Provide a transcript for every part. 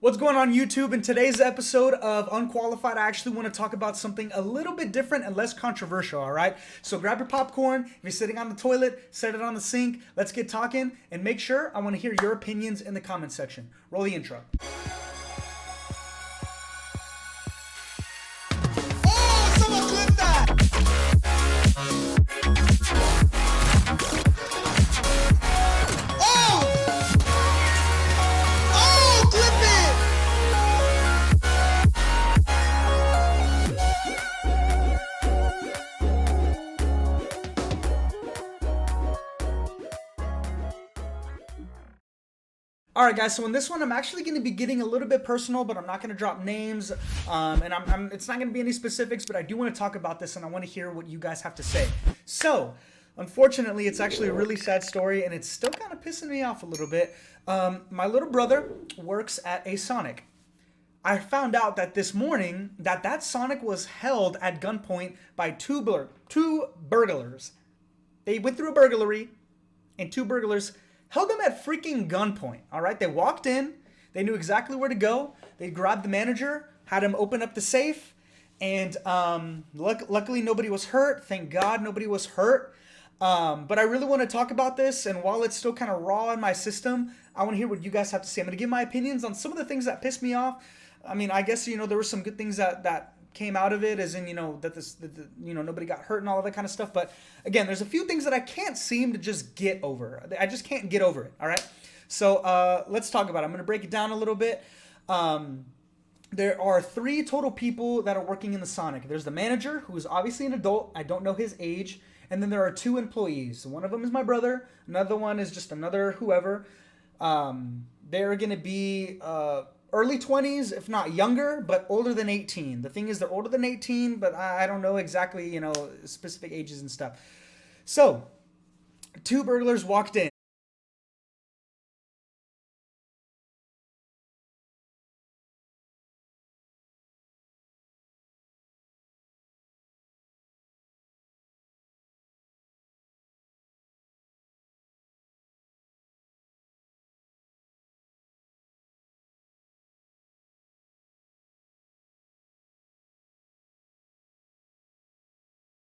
What's going on YouTube? In today's episode of Unqualified, I actually want to talk about something a little bit different and less controversial, all right? So grab your popcorn. If you're sitting on the toilet, set it on the sink. Let's get talking and make sure I want to hear your opinions in the comment section. Roll the intro. Oh, someone clip that! Oh! Oh, clip it! All right, guys. So in this one, I'm actually going to be getting a little bit personal, but I'm not going to drop names, and it's not going to be any specifics. But I do want to talk about this, and I want to hear what you guys have to say. So, unfortunately, it's actually a really sad story, and it's still kind of pissing me off a little bit. My little brother works at a Sonic. I found out that this morning that Sonic was held at gunpoint by two burglars. They went through a burglary, and two burglars held them at freaking gunpoint. All right, they walked in, they knew exactly where to go. They grabbed the manager, had him open up the safe, and luckily nobody was hurt. Thank God nobody was hurt. But I really want to talk about this, and while it's still kind of raw in my system, I want to hear what you guys have to say. I'm going to give my opinions on some of the things that pissed me off. I mean, I guess there were some good things that came out of it, as in nobody got hurt and all of that kind of stuff. But again, there's a few things that I can't seem to just get over. I just can't get over it. All right, so let's talk about it. I'm going to break it down a little bit. There are three total people that are working in the Sonic. There's the manager, who is obviously an adult. I don't know his age. And then there are two employees. One of them is my brother. Another one is just another whoever. They're going to be early 20s, if not younger, but older than 18. The thing is, they're older than 18, but I don't know exactly, specific ages and stuff. So, two burglars walked in.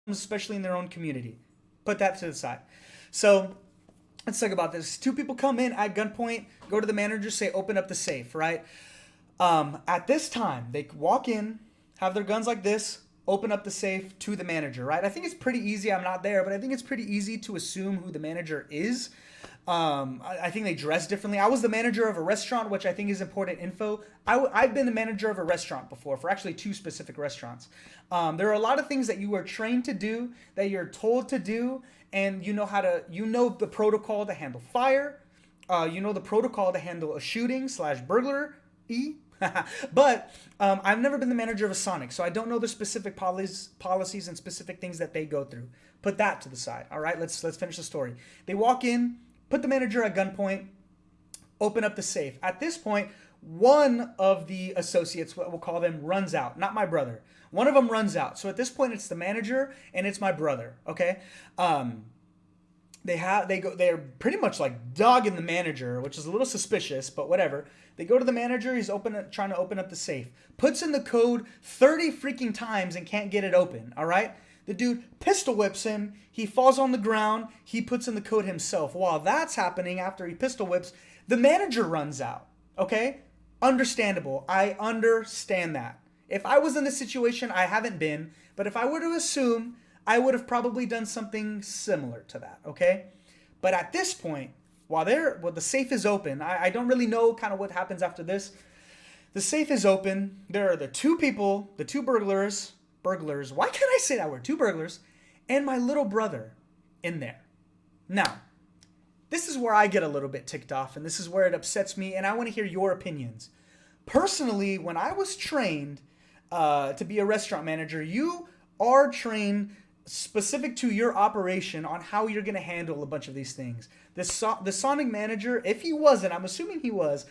Especially in their own community. Put that to the side. So let's talk about this. Two people come in at gunpoint, go to the manager, say, open up the safe, right? At this time, they walk in, have their guns like this, open up the safe to the manager, right? I think it's pretty easy. I'm not there, but I think it's pretty easy to assume who the manager is. I think they dress differently. I was the manager of a restaurant, which I think is important info. I've been the manager of a restaurant before, for actually two specific restaurants. There are a lot of things that you are trained to do, that you're told to do, and you know the protocol to handle fire. You know the protocol to handle a shooting / burglary. But I've never been the manager of a Sonic, so I don't know the specific policies and specific things that they go through. Put that to the side. All right, let's finish the story. They walk in, put the manager at gunpoint, open up the safe. At this point, one of the associates, what we'll call them, runs out. Not my brother. One of them runs out. So at this point, it's the manager and it's my brother. Okay. They're pretty much like dogging the manager, which is a little suspicious, but whatever. They go to the manager. He's trying to open up the safe. Puts in the code 30 freaking times and can't get it open. All right. The dude pistol whips him. He falls on the ground. He puts in the code himself. While that's happening, after he pistol whips, the manager runs out. Okay? Understandable. I understand that. If I was in this situation, I haven't been, but if I were to assume, I would have probably done something similar to that. Okay? But at this point, while the safe is open, I don't really know kind of what happens after this. The safe is open. There are the two people, the two burglars. Why can't I say that word? Two burglars and my little brother in there. Now, this is where I get a little bit ticked off, and this is where it upsets me, and I want to hear your opinions. Personally, when I was trained to be a restaurant manager, you are trained specific to your operation on how you're going to handle a bunch of these things. The Sonic manager, if he wasn't, I'm assuming he was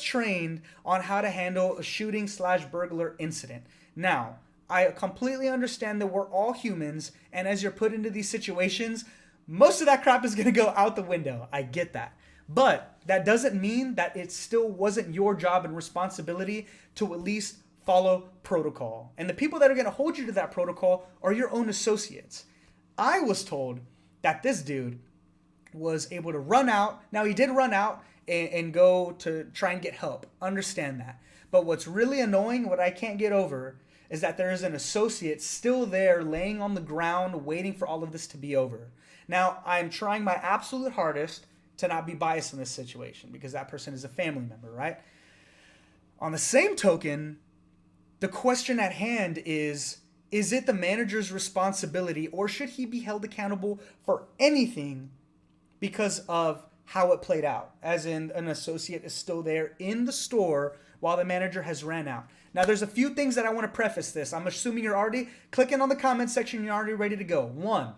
trained on how to handle a shooting / burglar incident. Now, I completely understand that we're all humans, and as you're put into these situations, most of that crap is going to go out the window. I get that. But that doesn't mean that it still wasn't your job and responsibility to at least follow protocol. And the people that are going to hold you to that protocol are your own associates. I was told that this dude was able to run out. Now, he did run out and go to try and get help. Understand that. But what's really annoying, what I can't get over, is that there is an associate still there laying on the ground waiting for all of this to be over. Now, I'm trying my absolute hardest to not be biased in this situation because that person is a family member, right? On the same token, the question at hand is it the manager's responsibility, or should he be held accountable for anything because of how it played out? As in, an associate is still there in the store while the manager has ran out. Now, there's a few things that I want to preface this. I'm assuming you're already clicking on the comment section. You're already ready to go. One,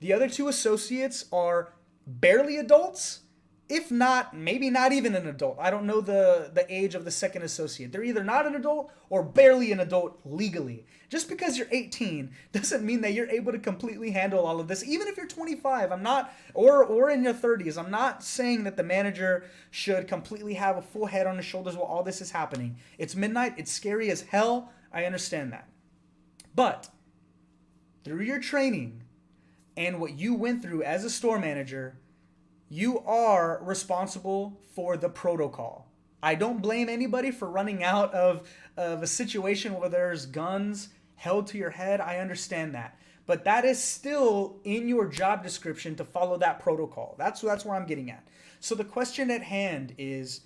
the other two associates are barely adults, if not, maybe not even an adult. I don't know the age of the second associate. They're either not an adult or barely an adult legally. Just because you're 18 doesn't mean that you're able to completely handle all of this. Even if you're 25, I'm not, or in your 30s, I'm not saying that the manager should completely have a full head on his shoulders while all this is happening. It's midnight. It's scary as hell. I understand that. But through your training and what you went through as a store manager, you are responsible for the protocol. I don't blame anybody for running out of a situation where there's guns held to your head. I understand that. But that is still in your job description to follow that protocol. That's where I'm getting at. So the question at hand is,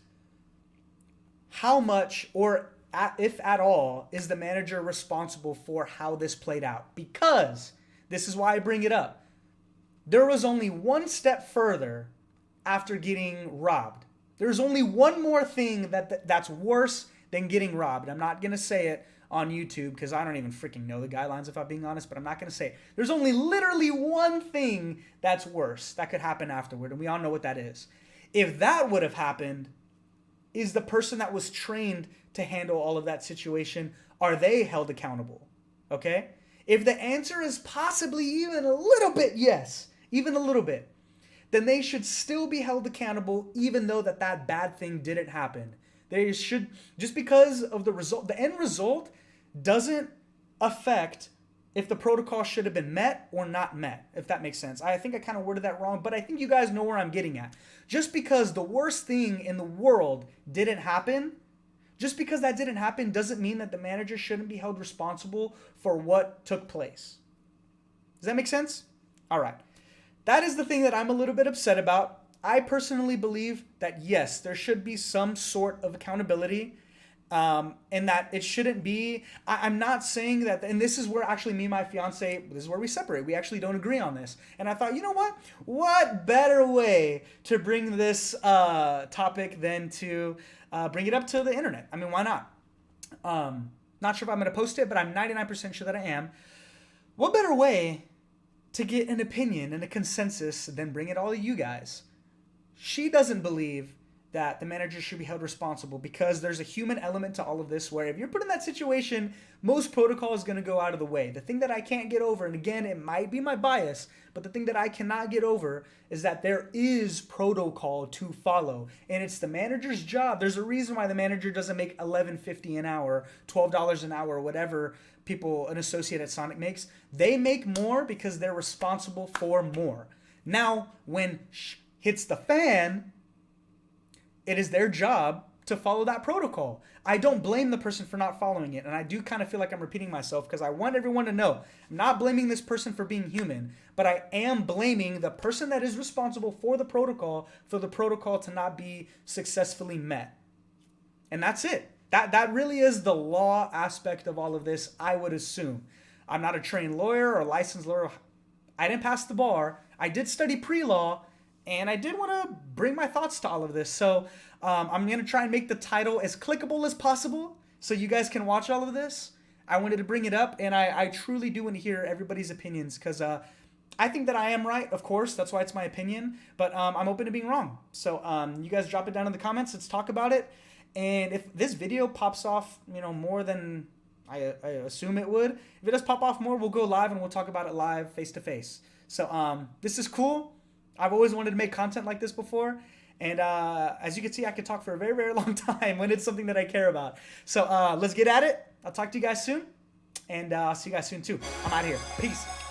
how much, or if at all, is the manager responsible for how this played out? Because, this is why I bring it up, there was only one step further after getting robbed. There's only one more thing that's worse than getting robbed. I'm not going to say it on YouTube because I don't even freaking know the guidelines, if I'm being honest, but I'm not going to say it. There's only literally one thing that's worse that could happen afterward, and we all know what that is. If that would have happened, is the person that was trained to handle all of that situation, are they held accountable? Okay? If the answer is possibly even a little bit yes, even a little bit, then they should still be held accountable even though that bad thing didn't happen. They should, just because of the result, the end result doesn't affect if the protocol should have been met or not met, if that makes sense. I think I kind of worded that wrong, but I think you guys know where I'm getting at. Just because the worst thing in the world didn't happen, just because that didn't happen doesn't mean that the manager shouldn't be held responsible for what took place. Does that make sense? All right. That is the thing that I'm a little bit upset about. I personally believe that, yes, there should be some sort of accountability, and that it shouldn't be, I'm not saying that, and this is where actually me and my fiance, this is where we separate. We actually don't agree on this. And I thought, you know what? What better way to bring this topic than to bring it up to the internet? I mean, why not? Not sure if I'm going to post it, but I'm 99% sure that I am. What better way to get an opinion and a consensus than bring it all to you guys? She doesn't believe that the manager should be held responsible because there's a human element to all of this where if you're put in that situation, most protocol is going to go out of the way. The thing that I can't get over, and again, it might be my bias, but the thing that I cannot get over is that there is protocol to follow, and it's the manager's job. There's a reason why the manager doesn't make $11.50 an hour, $12 an hour, whatever an associate at Sonic makes. They make more because they're responsible for more. Now, when hits the fan, it is their job to follow that protocol. I don't blame the person for not following it, and I do kind of feel like I'm repeating myself because I want everyone to know I'm not blaming this person for being human, but I am blaming the person that is responsible for the protocol to not be successfully met. And that's it. That really is the law aspect of all of this, I would assume. I'm not a trained lawyer or licensed lawyer. I didn't pass the bar. I did study pre-law, and I did want to bring my thoughts to all of this. So I'm going to try and make the title as clickable as possible so you guys can watch all of this. I wanted to bring it up, and I truly do want to hear everybody's opinions because I think that I am right, of course. That's why it's my opinion. But I'm open to being wrong. So you guys drop it down in the comments. Let's talk about it. And if this video pops off, more than I assume it would, if it does pop off more, we'll go live and we'll talk about it live face to face. So this is cool. I've always wanted to make content like this before, And as you can see, I could talk for a very, very long time when it's something that I care about. So let's get at it. I'll talk to you guys soon. And I'll see you guys soon too. I'm out of here. Peace.